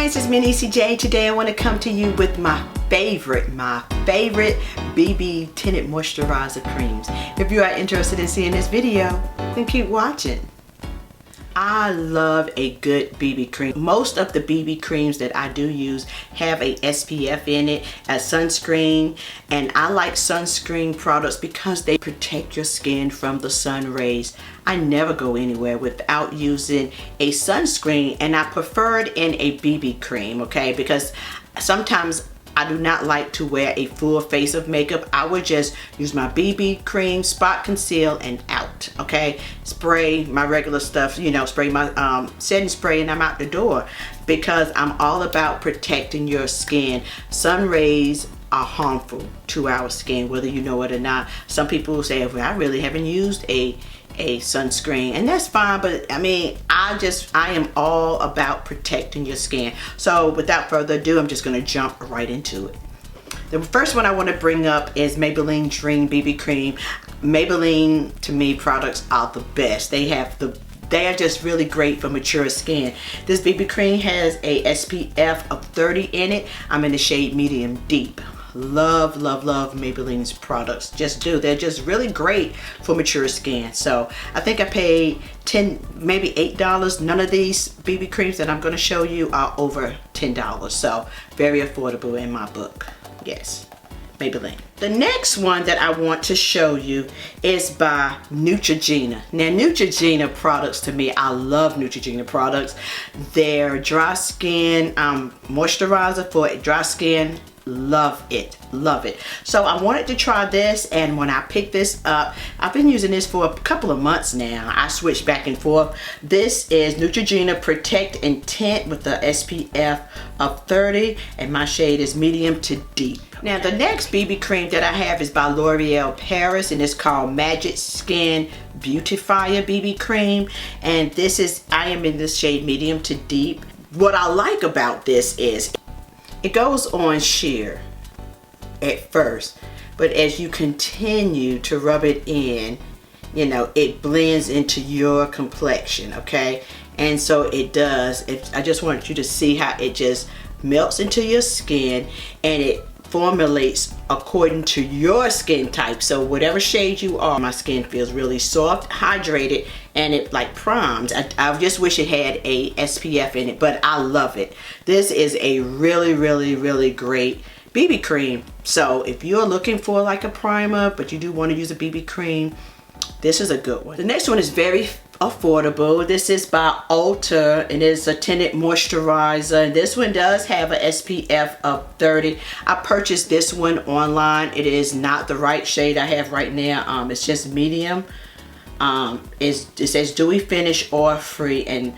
It's me, NeeCJae. Today I want to come to you with my favorite BB Tinted Moisturizer creams. If you are interested in seeing this video, then keep watching. I love a good BB cream. Most of the BB creams that I do use have a SPF in it as sunscreen, and I like sunscreen products because they protect your skin from the sun rays. I never go anywhere without using a sunscreen, and I prefer it in a BB cream, okay? Because sometimes I do not like to wear a full face of makeup. I would just use my BB cream, spot conceal, and out, okay? Spray my regular stuff, you know, spray my setting spray, and I'm out the door, because I'm all about protecting your skin. Sun rays are harmful to our skin, whether you know it or not. Some people will say, well, I really haven't used a sunscreen, and that's fine, but I mean, I am all about protecting your skin. So without further ado, I'm just going to jump right into it. The first one I want to bring up is Maybelline Dream BB Cream. Maybelline, to me, products are the best. They are just really great for mature skin. This BB cream has a SPF of 30 in it. I'm in the shade medium deep. Love Maybelline's products. Just do. They're just really great for mature skin. So I think I paid maybe $8. None of these BB creams that I'm going to show you are over $10. So very affordable in my book. Yes, Maybelline. The next one that I want to show you is by Neutrogena. Now, Neutrogena products, to me, I love Neutrogena products. Their dry skin moisturizer for dry skin. Love it. So I wanted to try this, and when I picked this up, I've been using this for a couple of months now. I switched back and forth. This is Neutrogena Protect and Tint with the SPF of 30, and my shade is medium to deep. Now, the next BB cream that I have is by Loreal Paris, and it's called Magic Skin Beautifier BB Cream, and I am in this shade medium to deep. What I like about this is it goes on sheer at first, but as you continue to rub it in, you know, it blends into your complexion, okay? And so it does. I just want you to see how it just melts into your skin, and it formulates according to your skin type. So whatever shade you are, my skin feels really soft, hydrated, and it like primes. I just wish it had a SPF in it, but I love it. This is a really great BB cream. So if you're looking for like a primer, but you do want to use a BB cream, this is a good one. The next one is very affordable. This is by Ulta, and it's a tinted moisturizer, and this one does have a SPF of 30. I purchased this one online. It is not the right shade I have right now. It's just medium. It says dewy finish, oil free, and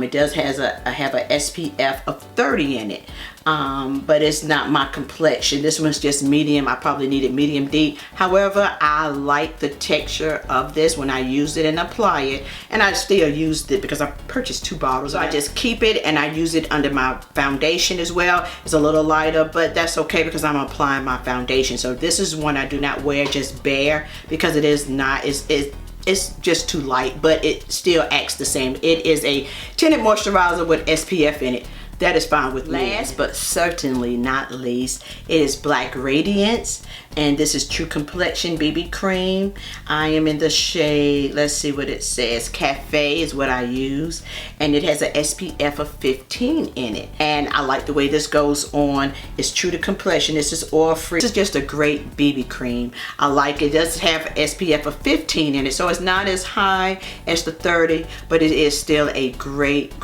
it does have a SPF of 30 in it, but it's not my complexion. This one's just medium. I probably need it medium deep. However, I like the texture of this when I use it and apply it, and I still used it because I purchased 2 bottles. So I just keep it, and I use it under my foundation as well. It's a little lighter, but that's okay because I'm applying my foundation. So this is one I do not wear just bare, because it is not, it's just too light, but it still acts the same. It is a tinted moisturizer with SPF in it. That is fine with me. Last but certainly not least, it is Black Radiance, and this is True Complexion BB Cream. I am in the shade, let's see what it says, Cafe is what I use, and it has an SPF of 15 in it. And I like the way this goes on. It's true to complexion. This is oil free. This is just a great BB cream. I like it. It does have an SPF of 15 in it, so it's not as high as the 30, but it is still a great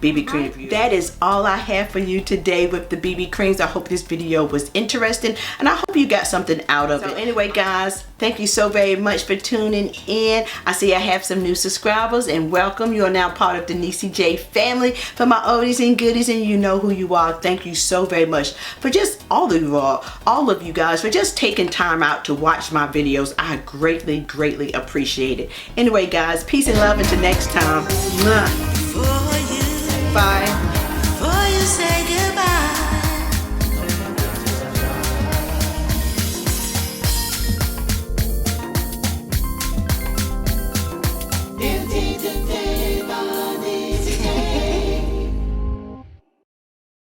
BB cream review. That is all I have for you today with the BB creams. I hope this video was interesting and I hope you got something out of it. So anyway guys, thank you so very much for tuning in. I see I have some new subscribers and welcome. You are now part of the NeeCJae family. For my oldies and goodies, and you know who you are, thank you so very much for just all of you guys for just taking time out to watch my videos. I greatly appreciate it. Anyway guys, peace and love until next time. Bye.